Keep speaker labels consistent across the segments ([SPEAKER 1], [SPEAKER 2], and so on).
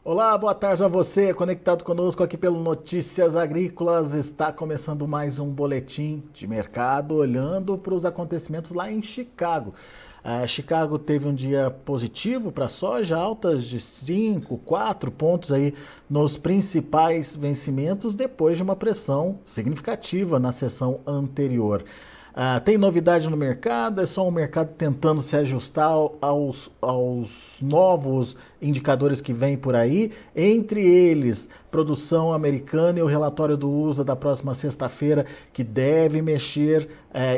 [SPEAKER 1] Olá, boa tarde a você, conectado conosco aqui pelo Notícias Agrícolas. Está começando mais um boletim de mercado, olhando para os acontecimentos lá em Chicago. Chicago teve um dia positivo para a soja, altas de 5, 4 pontos aí nos principais vencimentos, depois de uma pressão significativa na sessão anterior. Tem novidade no mercado? É só o mercado tentando se ajustar aos novos indicadores que vêm por aí, entre eles produção americana e o relatório do USA da próxima sexta-feira, que deve mexer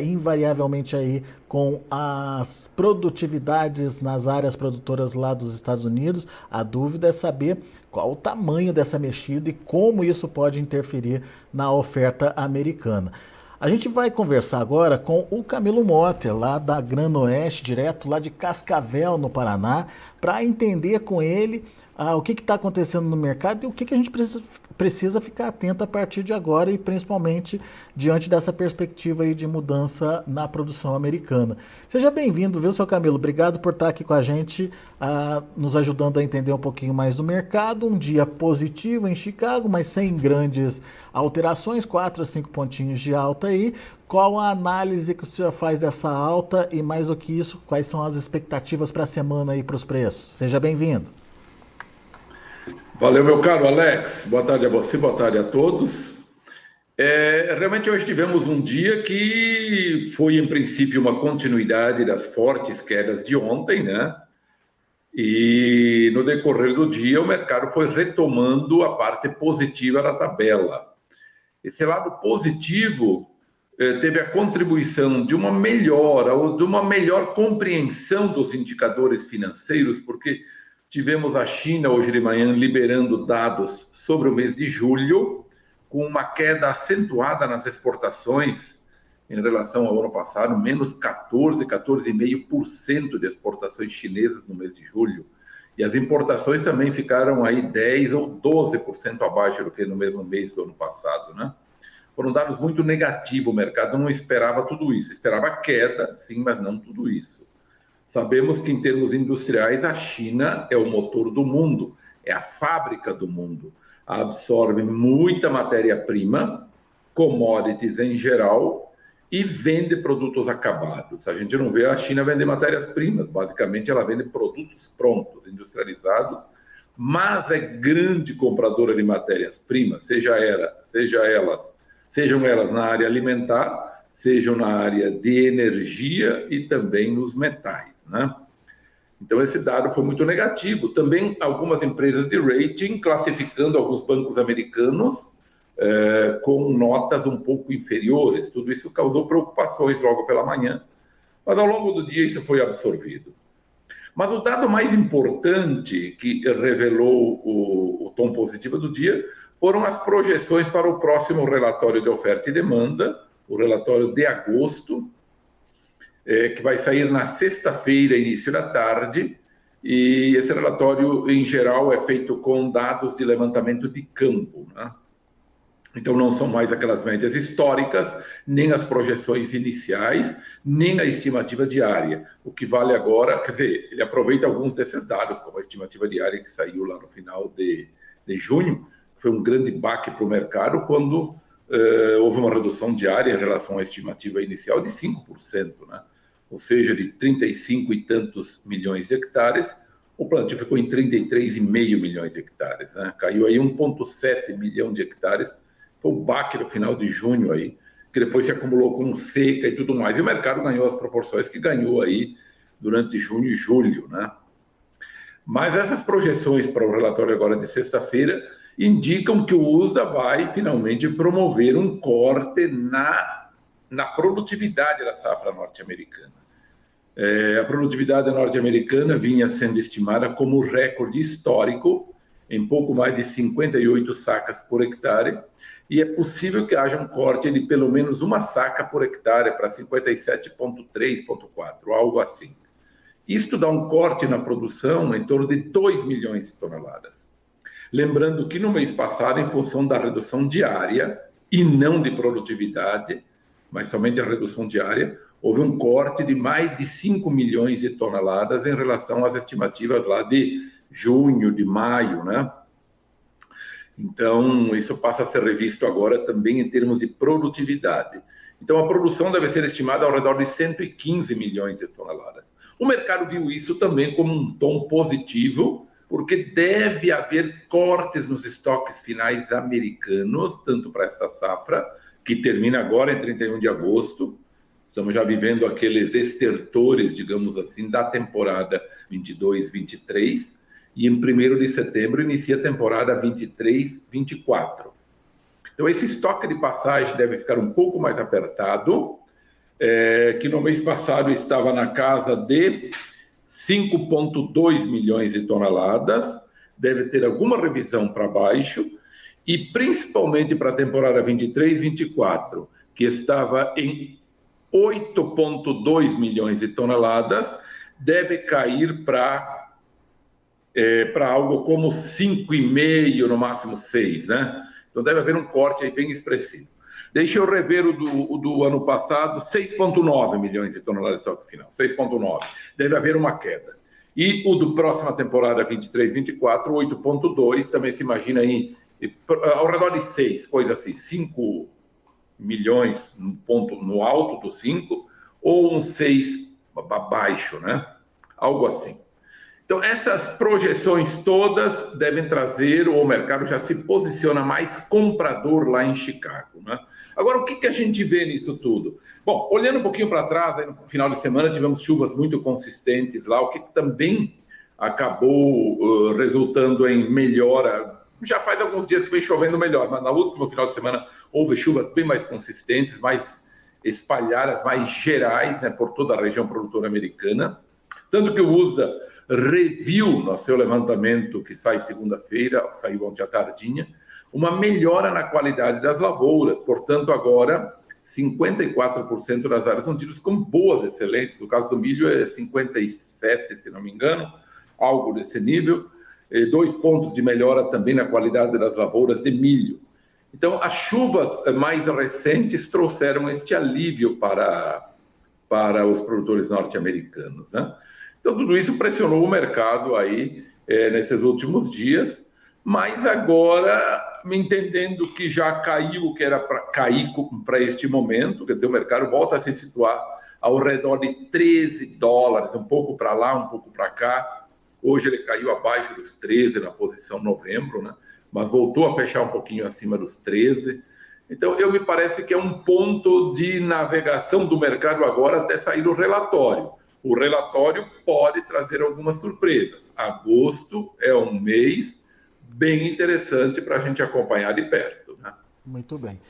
[SPEAKER 1] invariavelmente aí com as produtividades nas áreas produtoras lá dos Estados Unidos. A dúvida é saber qual o tamanho dessa mexida e como isso pode interferir na oferta americana. A gente vai conversar agora com o Camilo Motter, lá da Grano Oeste, direto lá de Cascavel, no Paraná, para entender com ele o que está acontecendo no mercado e o que a gente precisa ficar atento a partir de agora e principalmente diante dessa perspectiva aí de mudança na produção americana. Seja bem-vindo, viu, seu Camilo? Obrigado por estar aqui com a gente, nos ajudando a entender um pouquinho mais do mercado. Um dia positivo em Chicago, mas sem grandes alterações, 4 a 5 pontinhos de alta aí. Qual a análise que o senhor faz dessa alta e, mais do que isso, quais são as expectativas para a semana aí para os preços? Seja bem-vindo.
[SPEAKER 2] Valeu, meu caro Alex. Boa tarde a você, boa tarde a todos. Realmente hoje tivemos um dia que foi, em princípio, uma continuidade das fortes quedas de ontem, né? E no decorrer do dia o mercado foi retomando a parte positiva da tabela. Esse lado positivo teve a contribuição de uma melhora ou de uma melhor compreensão dos indicadores financeiros, porque tivemos a China hoje de manhã liberando dados sobre o mês de julho, com uma queda acentuada nas exportações em relação ao ano passado, menos 14,5% de exportações chinesas no mês de julho. E as importações também ficaram aí 10 ou 12% abaixo do que no mesmo mês do ano passado, né? Foram dados muito negativos, o mercado não esperava tudo isso, esperava queda, sim, mas não tudo isso. Sabemos que, em termos industriais, a China é o motor do mundo, é a fábrica do mundo. Absorve muita matéria-prima, commodities em geral, e vende produtos acabados. A gente não vê a China vender matérias-primas, basicamente ela vende produtos prontos, industrializados, mas é grande compradora de matérias-primas, sejam elas na área alimentar, sejam na área de energia e também nos metais, né? Então, esse dado foi muito negativo. Também algumas empresas de rating classificando alguns bancos americanos com notas um pouco inferiores. Tudo isso causou preocupações logo pela manhã, mas ao longo do dia isso foi absorvido. Mas o dado mais importante que revelou o tom positivo do dia foram as projeções para o próximo relatório de oferta e demanda, o relatório de agosto, que vai sair na sexta-feira, início da tarde, e esse relatório, em geral, é feito com dados de levantamento de campo, né? Então, não são mais aquelas médias históricas, nem as projeções iniciais, nem a estimativa diária. O que vale agora, quer dizer, ele aproveita alguns desses dados, como a estimativa diária que saiu lá no final de junho, foi um grande baque para o mercado quando houve uma redução diária em relação à estimativa inicial de 5%, né? Ou seja, de 35 e tantos milhões de hectares, o plantio ficou em 33,5 milhões de hectares, né? Caiu aí 1,7 milhão de hectares, foi o baque no final de junho aí, que depois se acumulou com seca e tudo mais, e o mercado ganhou as proporções que ganhou aí durante junho e julho, né? Mas essas projeções para o relatório agora de sexta-feira indicam que o USA vai finalmente promover um corte na produtividade da safra norte-americana. A produtividade norte-americana vinha sendo estimada como recorde histórico, em pouco mais de 58 sacas por hectare, e é possível que haja um corte de pelo menos uma saca por hectare para 57,3,4, algo assim. Isto dá um corte na produção em torno de 2 milhões de toneladas. Lembrando que no mês passado, em função da redução diária, e não de produtividade, mas somente a redução diária, houve um corte de mais de 5 milhões de toneladas em relação às estimativas lá de junho, de maio, né? Então, isso passa a ser revisto agora também em termos de produtividade. Então, a produção deve ser estimada ao redor de 115 milhões de toneladas. O mercado viu isso também como um tom positivo, porque deve haver cortes nos estoques finais americanos, tanto para essa safra, que termina agora em 31 de agosto. Estamos já vivendo aqueles estertores, digamos assim, da temporada 22-23, e em 1º de setembro inicia a temporada 23-24. Então, esse estoque de passagem deve ficar um pouco mais apertado, que no mês passado estava na casa de 5,2 milhões de toneladas, deve ter alguma revisão para baixo, e principalmente para a temporada 23-24, que estava em 8,2 milhões de toneladas, deve cair para algo como 5,5, no máximo 6, né? Então deve haver um corte aí bem expressivo. Deixa eu rever o do ano passado, 6,9 milhões de toneladas de estoque final, 6,9. Deve haver uma queda. E o do próxima temporada 23-24, 8,2, também se imagina aí ao redor de 6, coisa assim, 5 milhões no alto do 5, ou um 6 abaixo, né? Algo assim. Então, essas projeções todas devem trazer, ou o mercado já se posiciona mais comprador lá em Chicago, né? Agora, o que a gente vê nisso tudo? Bom, olhando um pouquinho para trás, aí no final de semana tivemos chuvas muito consistentes lá, o que também acabou resultando em melhora. Já faz alguns dias que vem chovendo melhor, mas no último final de semana houve chuvas bem mais consistentes, mais espalhadas, mais gerais, né, por toda a região produtora americana. Tanto que o USDA reviu no seu levantamento, que sai segunda-feira, saiu ontem à tardinha, uma melhora na qualidade das lavouras. Portanto, agora, 54% das áreas são tidas como boas, excelentes. No caso do milho, é 57%, se não me engano, algo desse nível. 2 pontos de melhora também na qualidade das lavouras de milho. Então, as chuvas mais recentes trouxeram este alívio para os produtores norte-americanos, né? Então, tudo isso pressionou o mercado aí nesses últimos dias, mas agora, entendendo que já caiu o que era para cair para este momento, quer dizer, o mercado volta a se situar ao redor de $13, um pouco para lá, um pouco para cá. Hoje ele caiu abaixo dos 13 na posição novembro, né? Mas voltou a fechar um pouquinho acima dos 13. Então, me parece que é um ponto de navegação do mercado agora até sair o relatório. O relatório pode trazer algumas surpresas. Agosto é um mês bem interessante para a gente acompanhar de perto, né?
[SPEAKER 1] Muito bem.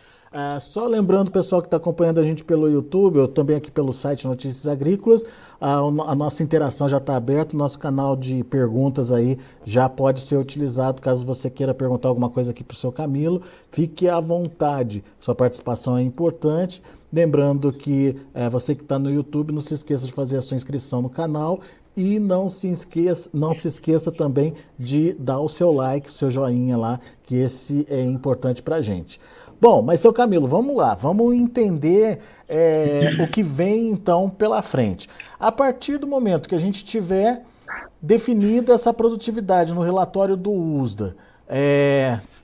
[SPEAKER 1] Só lembrando, pessoal que está acompanhando a gente pelo YouTube, ou também aqui pelo site Notícias Agrícolas, a nossa interação já está aberta, o nosso canal de perguntas aí já pode ser utilizado, caso você queira perguntar alguma coisa aqui para o seu Camilo, fique à vontade, sua participação é importante. Lembrando que você que está no YouTube, não se esqueça de fazer a sua inscrição no canal e não se esqueça também de dar o seu like, o seu joinha lá, que esse é importante para a gente. Bom, mas seu Camilo, vamos lá, vamos entender o que vem então pela frente. A partir do momento que a gente tiver definida essa produtividade no relatório do USDA,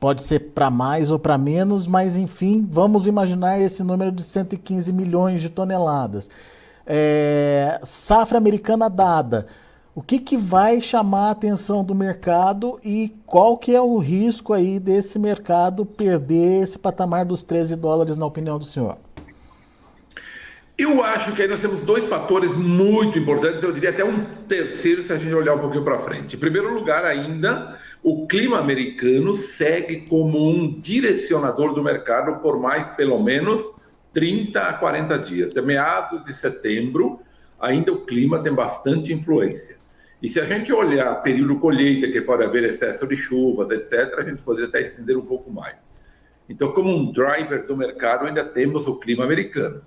[SPEAKER 1] pode ser para mais ou para menos, mas enfim, vamos imaginar esse número de 115 milhões de toneladas. Safra americana dada. O que vai chamar a atenção do mercado e qual que é o risco aí desse mercado perder esse patamar dos $13, na opinião do senhor?
[SPEAKER 2] Eu acho que aí nós temos 2 fatores muito importantes, eu diria até um terceiro se a gente olhar um pouquinho para frente. Em primeiro lugar, ainda, o clima americano segue como um direcionador do mercado por mais, pelo menos, 30 a 40 dias. De meados de setembro, ainda o clima tem bastante influência. E se a gente olhar período colheita, que pode haver excesso de chuvas, etc., a gente poderia até estender um pouco mais. Então, como um driver do mercado, ainda temos o clima americano.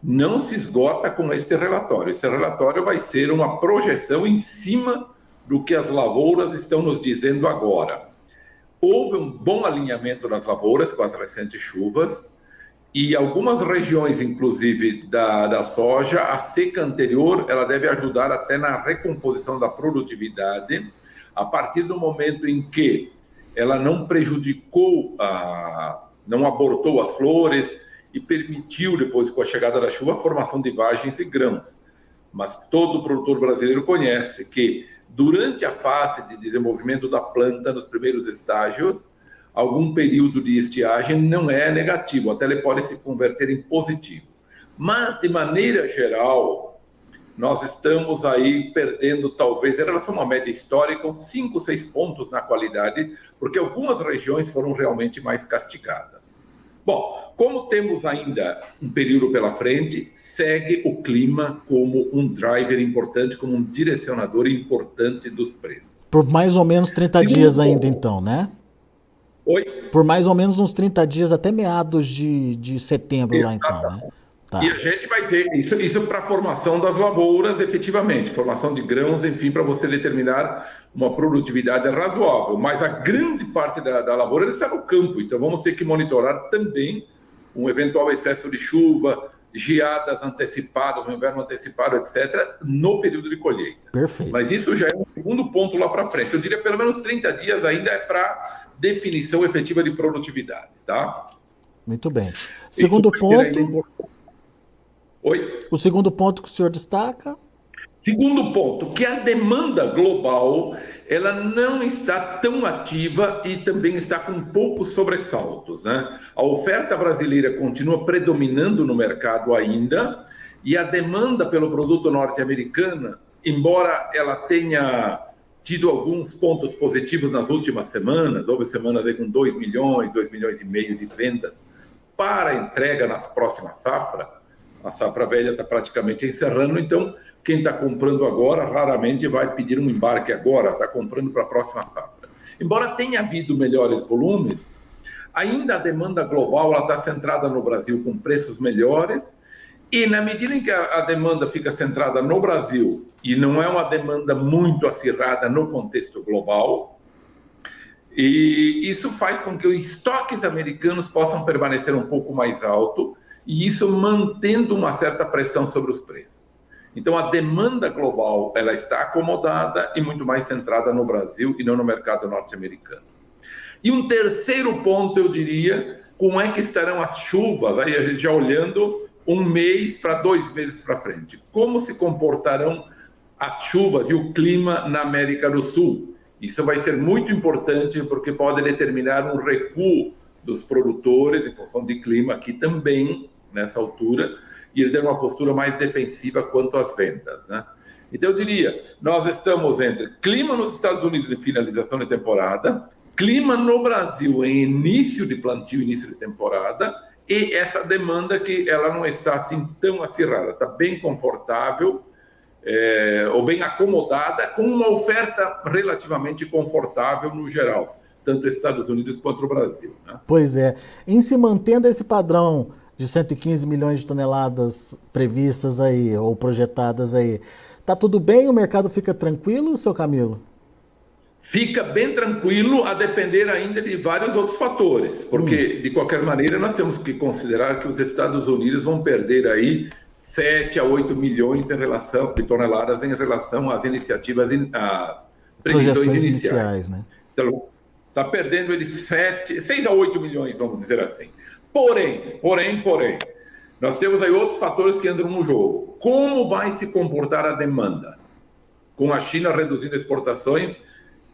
[SPEAKER 2] Não se esgota com este relatório. Esse relatório vai ser uma projeção em cima do que as lavouras estão nos dizendo agora. Houve um bom alinhamento das lavouras com as recentes chuvas e algumas regiões, inclusive da soja, a seca anterior, ela deve ajudar até na recomposição da produtividade a partir do momento em que ela não prejudicou, não abortou as flores e permitiu, depois com a chegada da chuva, a formação de vagens e grãos. Mas todo produtor brasileiro conhece que durante a fase de desenvolvimento da planta, nos primeiros estágios, algum período de estiagem não é negativo, até ele pode se converter em positivo. Mas, de maneira geral, nós estamos aí perdendo, talvez, em relação a uma média histórica, uns 5, 6 pontos na qualidade, porque algumas regiões foram realmente mais castigadas. Bom, como temos ainda um período pela frente, segue o clima como um driver importante, como um direcionador importante dos preços.
[SPEAKER 1] Por mais ou menos 30 dias ainda, então, né?
[SPEAKER 2] Oi?
[SPEAKER 1] Por mais ou menos uns 30 dias, até meados de setembro lá, então, né? Tá.
[SPEAKER 2] E a gente vai ter isso para a formação das lavouras, efetivamente, formação de grãos, enfim, para você determinar uma produtividade razoável. Mas a grande parte da lavoura está no campo, então vamos ter que monitorar também um eventual excesso de chuva, geadas antecipadas, um inverno antecipado, etc., no período de colheita.
[SPEAKER 1] Perfeito.
[SPEAKER 2] Mas isso já é um segundo ponto lá para frente. Eu diria pelo menos 30 dias ainda é para definição efetiva de produtividade, tá?
[SPEAKER 1] Muito bem. Segundo ponto...
[SPEAKER 2] Oi?
[SPEAKER 1] O segundo ponto que o senhor destaca?
[SPEAKER 2] Segundo ponto, que a demanda global ela não está tão ativa e também está com poucos sobressaltos, né? A oferta brasileira continua predominando no mercado ainda e a demanda pelo produto norte-americano, embora ela tenha tido alguns pontos positivos nas últimas semanas, houve semanas aí com 2 milhões e meio de vendas para entrega nas próximas safras. A safra velha está praticamente encerrando, então quem está comprando agora raramente vai pedir um embarque agora, está comprando para a próxima safra. Embora tenha havido melhores volumes, ainda a demanda global está centrada no Brasil com preços melhores e na medida em que a demanda fica centrada no Brasil e não é uma demanda muito acirrada no contexto global, e isso faz com que os estoques americanos possam permanecer um pouco mais alto e isso mantendo uma certa pressão sobre os preços. Então, a demanda global ela está acomodada e muito mais centrada no Brasil e não no mercado norte-americano. E um terceiro ponto, eu diria, como é que estarão as chuvas, aí a gente já olhando 1 mês para 2 meses para frente. Como se comportarão as chuvas e o clima na América do Sul? Isso vai ser muito importante porque pode determinar um recuo dos produtores em função de clima aqui também, nessa altura, e eles terem uma postura mais defensiva quanto às vendas, né? Então, eu diria, nós estamos entre clima nos Estados Unidos em finalização de temporada, clima no Brasil em início de plantio, início de temporada, e essa demanda que ela não está assim tão acirrada, está bem confortável, ou bem acomodada, com uma oferta relativamente confortável no geral, tanto Estados Unidos quanto o Brasil, né?
[SPEAKER 1] Pois é. Em se mantendo esse padrão de 115 milhões de toneladas previstas aí, ou projetadas aí, tá tudo bem? O mercado fica tranquilo, seu Camilo?
[SPEAKER 2] Fica bem tranquilo, a depender ainda de vários outros fatores, porque, de qualquer maneira, nós temos que considerar que os Estados Unidos vão perder aí 7 a 8 milhões de toneladas em relação às iniciativas, às previsões iniciais,
[SPEAKER 1] né?
[SPEAKER 2] Então, está perdendo ele 6 a 8 milhões, vamos dizer assim. Porém, nós temos aí outros fatores que entram no jogo. Como vai se comportar a demanda? Com a China reduzindo exportações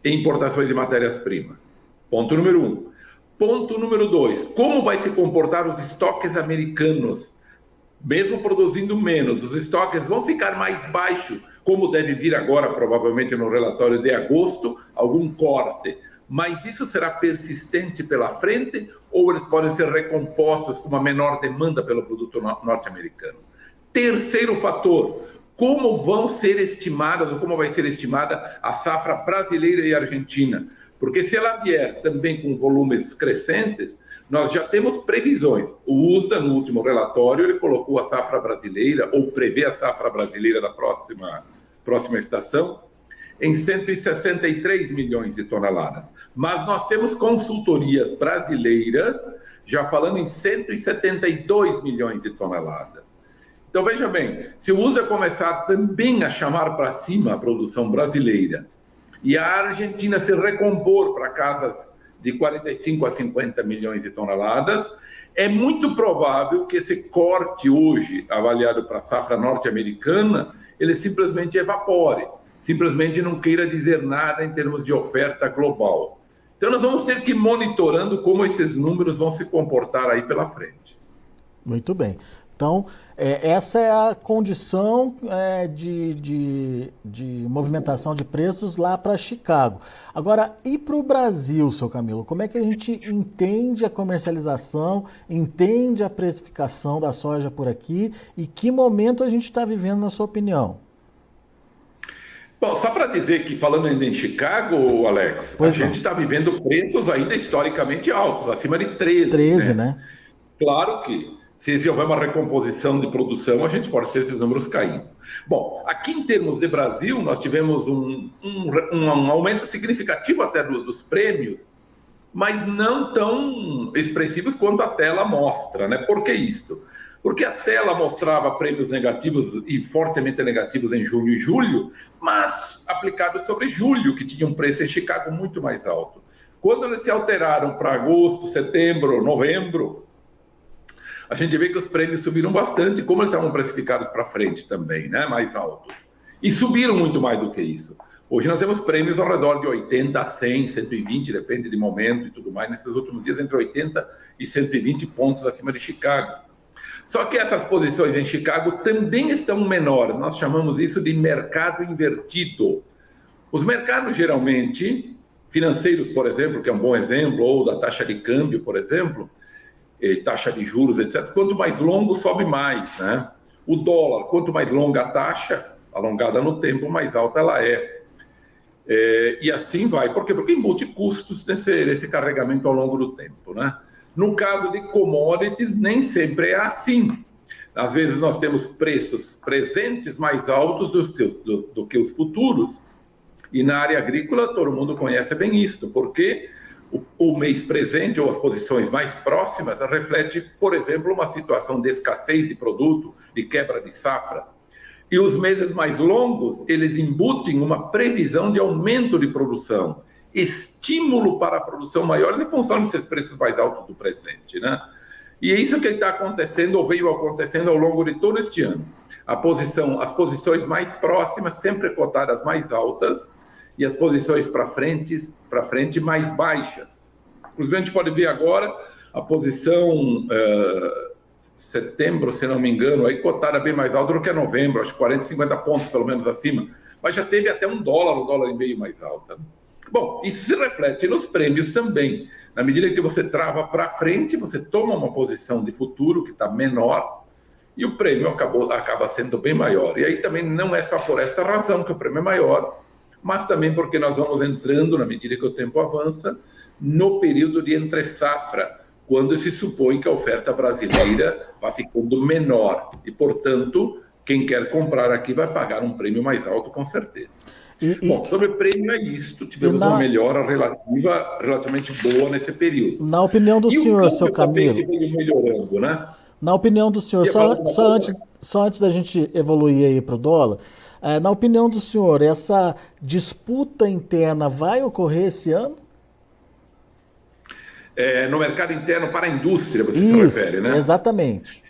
[SPEAKER 2] e importações de matérias-primas. Ponto número 1. Ponto número 2. Como vai se comportar os estoques americanos? Mesmo produzindo menos, os estoques vão ficar mais baixos, como deve vir agora, provavelmente no relatório de agosto, algum corte. Mas isso será persistente pela frente ou eles podem ser recompostos com uma menor demanda pelo produto norte-americano? Terceiro fator, como vão ser estimadas ou como vai ser estimada a safra brasileira e argentina? Porque se ela vier também com volumes crescentes, nós já temos previsões. O USDA, no último relatório, ele colocou a safra brasileira, ou prevê a safra brasileira da próxima estação, em 163 milhões de toneladas. Mas nós temos consultorias brasileiras já falando em 172 milhões de toneladas. Então, veja bem, se o USA começar também a chamar para cima a produção brasileira e a Argentina se recompor para casas de 45 a 50 milhões de toneladas. É muito provável que esse corte hoje, avaliado para a safra norte-americana, ele simplesmente evapore, simplesmente não queira dizer nada em termos de oferta global. Então nós vamos ter que ir monitorando como esses números vão se comportar aí pela frente.
[SPEAKER 1] Muito bem. Então, essa é a condição de movimentação de preços lá para Chicago. Agora, e para o Brasil, seu Camilo? Como é que a gente entende a comercialização, entende a precificação da soja por aqui e que momento a gente está vivendo, na sua opinião?
[SPEAKER 2] Bom, só para dizer que, falando ainda em Chicago, Alex, a gente está vivendo preços ainda historicamente altos, acima de 13.
[SPEAKER 1] 13, né?
[SPEAKER 2] Claro que, se houver uma recomposição de produção, a gente pode ter esses números caindo. Bom, aqui em termos de Brasil, nós tivemos um aumento significativo até dos prêmios, mas não tão expressivos quanto a tela mostra, né? Por que isso? Porque a tela mostrava prêmios negativos e fortemente negativos em junho e julho, mas aplicados sobre julho, que tinha um preço em Chicago muito mais alto. Quando eles se alteraram para agosto, setembro, novembro, a gente vê que os prêmios subiram bastante, como eles estavam precificados para frente também, né? Mais altos. E subiram muito mais do que isso. Hoje nós temos prêmios ao redor de 80 a 100, 120, depende de momento e tudo mais. Nesses últimos dias, entre 80 e 120 pontos acima de Chicago. Só que essas posições em Chicago também estão menores. Nós chamamos isso de mercado invertido. Os mercados, geralmente, financeiros, por exemplo, que é um bom exemplo, ou da taxa de câmbio, por exemplo, taxa de juros, etc. Quanto mais longo, sobe mais, né? O dólar, quanto mais longa a taxa, alongada no tempo, mais alta ela é. E assim vai. Por quê? Porque embute custos nesse carregamento ao longo do tempo, né? No caso de commodities, nem sempre é assim. Às vezes nós temos preços presentes mais altos do que os futuros. E na área agrícola, todo mundo conhece bem isso, porque o mês presente, ou as posições mais próximas, reflete, por exemplo, uma situação de escassez de produto, de quebra de safra. E os meses mais longos, eles embutem uma previsão de aumento de produção, estímulo para a produção maior em função desses preços mais altos do presente, né? E é isso que está acontecendo, ou veio acontecendo ao longo de todo este ano. As posições mais próximas sempre cotadas mais altas, e as posições para frente mais baixas. Inclusive, a gente pode ver agora a posição setembro, se não me engano, aí cotada bem mais alta do que novembro, acho que 40, 50 pontos pelo menos acima, mas já teve até um dólar e meio mais alta. Bom, isso se reflete nos prêmios também. Na medida que você trava para frente, você toma uma posição de futuro que está menor e o prêmio acaba sendo bem maior. E aí também não é só por essa razão que o prêmio é maior, mas também porque nós vamos entrando, na medida que o tempo avança, no período de entre-safra, quando se supõe que a oferta brasileira vai ficando menor. E, portanto, quem quer comprar aqui vai pagar um prêmio mais alto, com certeza. Bom, sobre o prêmio é isto. Tivemos uma melhora relativamente boa nesse período.
[SPEAKER 1] Na opinião do senhor, seu Camilo...
[SPEAKER 2] Que veio melhorando, né?
[SPEAKER 1] Na opinião do senhor, só antes da gente evoluir aí para o dólar... na opinião do senhor, essa disputa interna vai ocorrer esse ano?
[SPEAKER 2] No mercado interno para a indústria, você
[SPEAKER 1] se
[SPEAKER 2] refere, né?
[SPEAKER 1] Exatamente.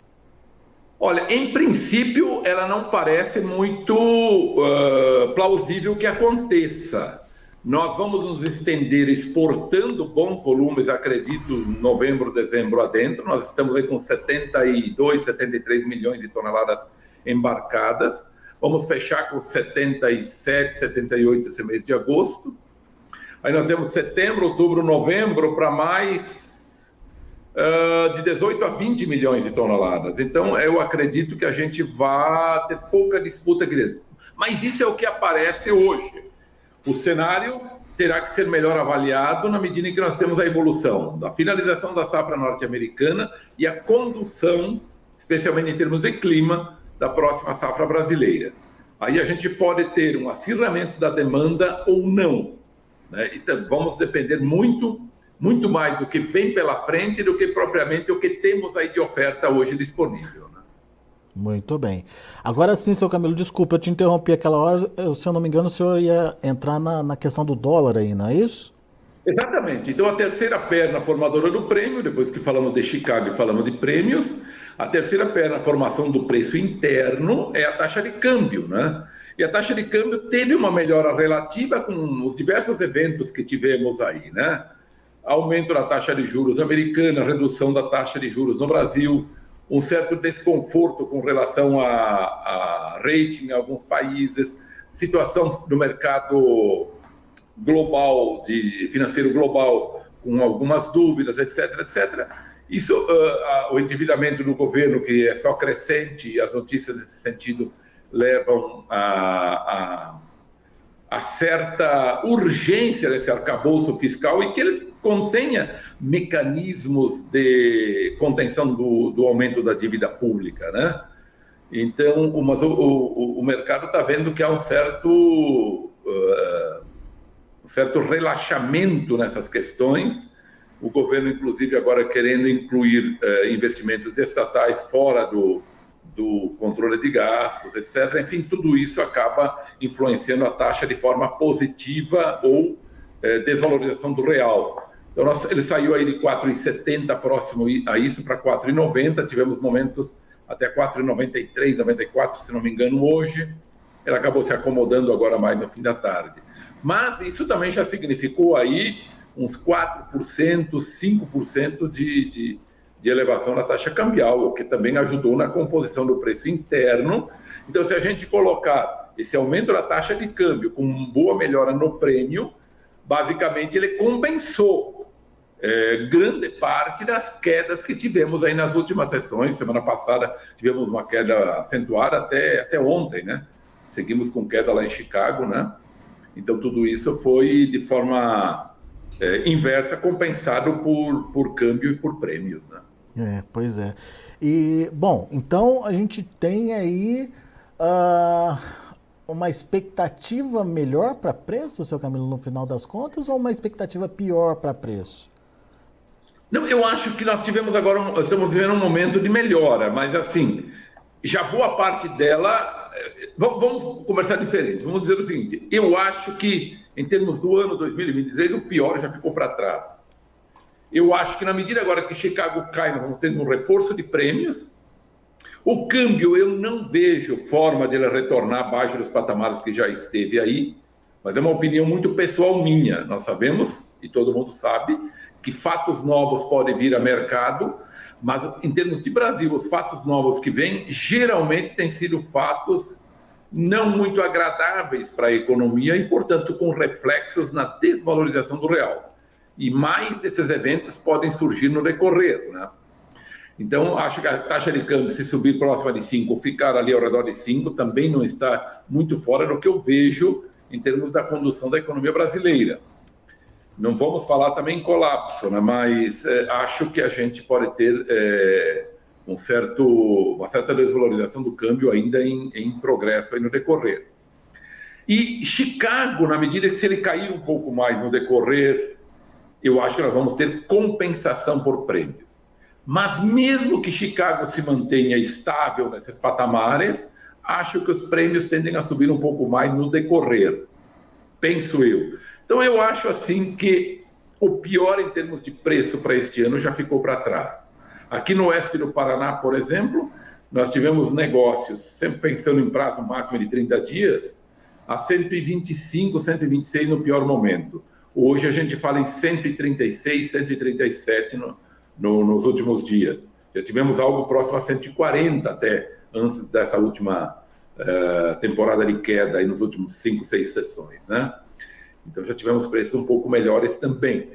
[SPEAKER 2] Olha, em princípio, ela não parece muito plausível que aconteça. Nós vamos nos estender exportando bons volumes, acredito, novembro, dezembro adentro. Nós estamos aí com 72, 73 milhões de toneladas embarcadas. Vamos fechar com 77, 78 esse mês de agosto. Aí nós temos setembro, outubro, novembro para mais de 18 a 20 milhões de toneladas. Então, eu acredito que a gente vai ter pouca disputa aqui. Mas isso é o que aparece hoje. O cenário terá que ser melhor avaliado na medida em que nós temos a evolução da finalização da safra norte-americana e a condução, especialmente em termos de clima, da próxima safra brasileira. Aí a gente pode ter um acirramento da demanda ou não, né? Então, vamos depender muito mais do que vem pela frente do que propriamente o que temos aí de oferta hoje disponível, né?
[SPEAKER 1] Muito bem. Agora sim, seu Camilo, desculpa, eu te interrompi aquela hora, se eu não me engano, o senhor ia entrar na questão do dólar aí, não é isso?
[SPEAKER 2] Exatamente. Então, a terceira perna formadora do prêmio, depois que falamos de Chicago e falamos de prêmios, a terceira perna, a formação do preço interno, é a taxa de câmbio, né? E a taxa de câmbio teve uma melhora relativa com os diversos eventos que tivemos aí, né? Aumento da taxa de juros americana, redução da taxa de juros no Brasil, um certo desconforto com relação a rating em alguns países, situação do mercado global, de financeiro global, com algumas dúvidas, etc, etc. Isso, o endividamento do governo, que é só crescente, e as notícias nesse sentido levam a certa urgência desse arcabouço fiscal e que ele contenha mecanismos de contenção do aumento da dívida pública, né? Então, o mercado está vendo que há um certo relaxamento nessas questões. O governo, inclusive, agora querendo incluir investimentos estatais fora do controle de gastos, etc. Enfim, tudo isso acaba influenciando a taxa de forma positiva ou desvalorização do real. Então, ele saiu aí de 4,70 próximo a isso para 4,90. Tivemos momentos até 4,93, 94, se não me engano, hoje. Ele acabou se acomodando agora mais no fim da tarde. Mas isso também já significou aí uns 4%, 5% de elevação na taxa cambial, o que também ajudou na composição do preço interno. Então, se a gente colocar esse aumento da taxa de câmbio com boa melhora no prêmio, basicamente ele compensou grande parte das quedas que tivemos aí nas últimas sessões. Semana passada tivemos uma queda acentuada até ontem, né? Seguimos com queda lá em Chicago, né? Então, tudo isso foi de forma inversa, compensado por câmbio e por prêmios, né?
[SPEAKER 1] Pois é. E, bom, então a gente tem aí uma expectativa melhor para preço, seu Camilo, no final das contas, ou uma expectativa pior para preço?
[SPEAKER 2] Não, eu acho que nós estamos vivendo um momento de melhora, mas assim, já boa parte dela, vamos conversar diferente, vamos dizer o seguinte, eu acho que em termos do ano 2023, o pior já ficou para trás. Eu acho que na medida agora que Chicago cai, nós vamos ter um reforço de prêmios. O câmbio, eu não vejo forma dele retornar abaixo dos patamares que já esteve aí, mas é uma opinião muito pessoal minha. Nós sabemos, e todo mundo sabe, que fatos novos podem vir a mercado, mas em termos de Brasil, os fatos novos que vêm, geralmente têm sido fatos não muito agradáveis para a economia e, portanto, com reflexos na desvalorização do real. E mais desses eventos podem surgir no decorrer, né? Então, acho que a taxa de câmbio, se subir próxima de 5 ou ficar ali ao redor de 5, também não está muito fora do que eu vejo em termos da condução da economia brasileira. Não vamos falar também em colapso, né? Mas acho que a gente pode ter uma certa desvalorização do câmbio ainda em progresso aí no decorrer. E Chicago, na medida que se ele cair um pouco mais no decorrer, eu acho que nós vamos ter compensação por prêmios. Mas mesmo que Chicago se mantenha estável nesses patamares, acho que os prêmios tendem a subir um pouco mais no decorrer, penso eu. Então eu acho assim que o pior em termos de preço para este ano já ficou para trás. Aqui no oeste do Paraná, por exemplo, nós tivemos negócios, sempre pensando em prazo máximo de 30 dias, a 125, 126 no pior momento. Hoje a gente fala em 136, 137 nos últimos dias. Já tivemos algo próximo a 140 até antes dessa última temporada de queda aí nos últimos 5, 6 sessões, né? Então já tivemos preços um pouco melhores também.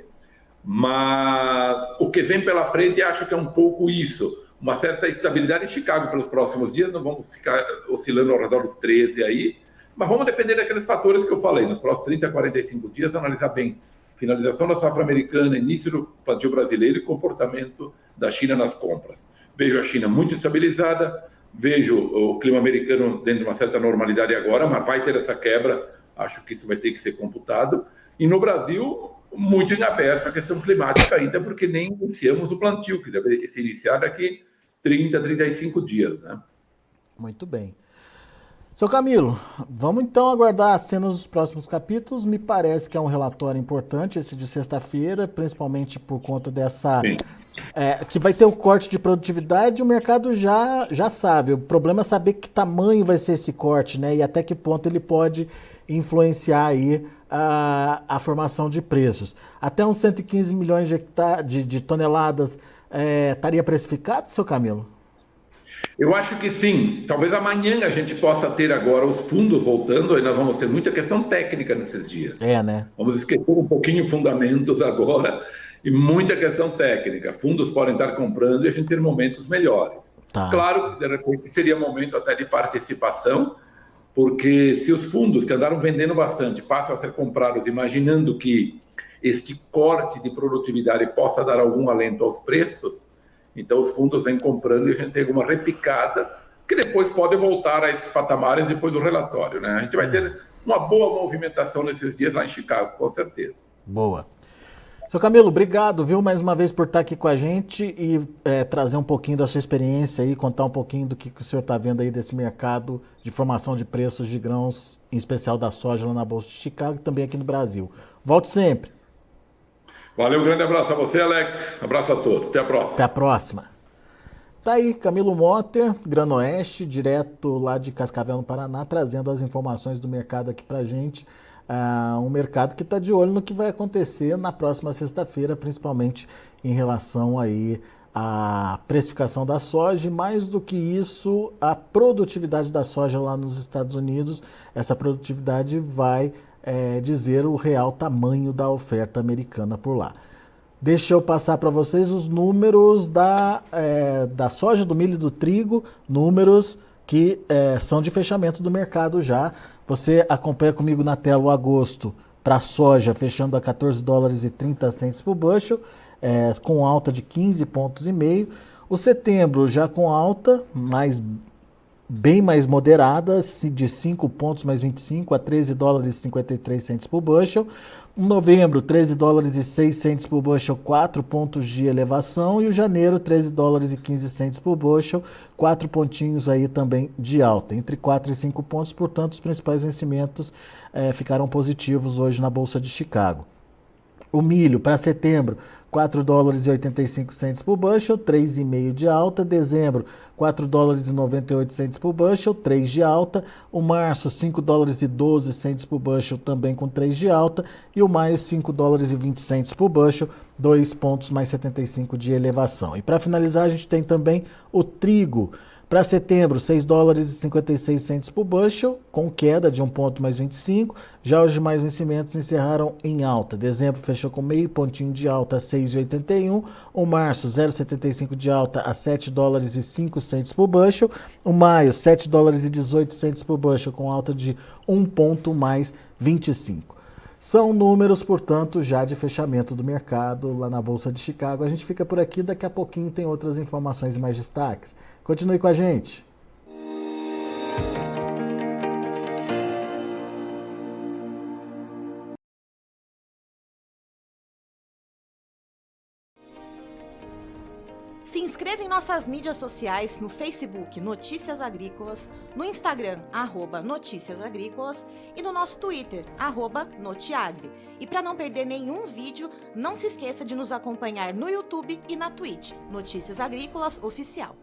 [SPEAKER 2] Mas o que vem pela frente, acho que é um pouco isso. Uma certa estabilidade em Chicago pelos próximos dias, não vamos ficar oscilando ao redor dos 13 aí, mas vamos depender daqueles fatores que eu falei, nos próximos 30 a 45 dias, analisar bem finalização da safra americana, início do plantio brasileiro e comportamento da China nas compras. Vejo a China muito estabilizada, vejo o clima americano dentro de uma certa normalidade agora, mas vai ter essa quebra, acho que isso vai ter que ser computado. E no Brasil, muito em aberto a questão climática ainda, porque nem iniciamos o plantio, que deve se iniciar daqui 30, 35 dias, né?
[SPEAKER 1] Muito bem. Seu Camilo, vamos então aguardar as cenas dos próximos capítulos. Me parece que é um relatório importante esse de sexta-feira, principalmente por conta dessa... que vai ter o corte de produtividade, o mercado já sabe. O problema é saber que tamanho vai ser esse corte, né? E até que ponto ele pode influenciar aí a formação de preços. Até uns 115 milhões de toneladas estaria precificado, seu Camilo?
[SPEAKER 2] Eu acho que sim. Talvez amanhã a gente possa ter agora os fundos voltando, aí nós vamos ter muita questão técnica nesses dias.
[SPEAKER 1] Né?
[SPEAKER 2] Vamos esquecer um pouquinho fundamentos agora e muita questão técnica. Fundos podem estar comprando e a gente ter momentos melhores.
[SPEAKER 1] Tá.
[SPEAKER 2] Claro que de repente seria momento até de participação, porque se os fundos que andaram vendendo bastante passam a ser comprados imaginando que este corte de produtividade possa dar algum alento aos preços, então os fundos vêm comprando e a gente tem uma repicada que depois pode voltar a esses patamares depois do relatório, né? A gente vai ter uma boa movimentação nesses dias lá em Chicago, com certeza.
[SPEAKER 1] Boa. Seu Camilo, obrigado, viu, mais uma vez por estar aqui com a gente e trazer um pouquinho da sua experiência e contar um pouquinho do que o senhor está vendo aí desse mercado de formação de preços de grãos, em especial da soja lá na Bolsa de Chicago e também aqui no Brasil. Volte sempre.
[SPEAKER 2] Valeu, um grande abraço a você, Alex. Abraço a todos. Até a próxima.
[SPEAKER 1] Até a próxima. Tá aí, Camilo Motter, Granoeste, direto lá de Cascavel, no Paraná, trazendo as informações do mercado aqui pra gente. Um mercado que está de olho no que vai acontecer na próxima sexta-feira, principalmente em relação aí à precificação da soja e, mais do que isso, a produtividade da soja lá nos Estados Unidos. Essa produtividade vai dizer o real tamanho da oferta americana por lá. Deixa eu passar para vocês os números da soja, do milho e do trigo, números que são de fechamento do mercado já. Você acompanha comigo na tela o agosto para a soja, fechando a 14 dólares e 30 centes por bushel, com alta de 15,5 pontos. O setembro já com alta, bem mais moderada, de 5 pontos mais 25 a 13 dólares e 53 centes por bushel. Em novembro, 13 dólares e 6 centes por bushel, 4 pontos de elevação. E o janeiro, 13 dólares e 15 centes por bushel, 4 pontinhos aí também de alta. Entre 4 e 5 pontos, portanto, os principais vencimentos ficaram positivos hoje na Bolsa de Chicago. O milho para setembro, 4 dólares e 85 centes por bushel, 3,5 de alta. Dezembro, 4 dólares e 98 centes por bushel, 3 de alta. O março, 5 dólares e 12 centes por bushel, também com 3 de alta. E o maio, 5 dólares e 20 centes por bushel, 2 pontos mais 75 de elevação. E para finalizar, a gente tem também o trigo. Para setembro, 6 dólares e 56 centes por bushel, com queda de 1 ponto mais 25. Já os demais vencimentos encerraram em alta. Dezembro fechou com meio pontinho de alta a 6,81. O março, 0,75 de alta a 7 dólares e 5 centes por bushel. O maio, 7 dólares e 18 centes por bushel, com alta de 1 ponto mais 25. São números, portanto, já de fechamento do mercado lá na Bolsa de Chicago. A gente fica por aqui, daqui a pouquinho tem outras informações e mais destaques. Continue com a gente.
[SPEAKER 3] Se inscreva em nossas mídias sociais, no Facebook Notícias Agrícolas, no Instagram @Notícias Agrícolas e no nosso Twitter @Notiagre. E para não perder nenhum vídeo, não se esqueça de nos acompanhar no YouTube e na Twitch, Notícias Agrícolas Oficial.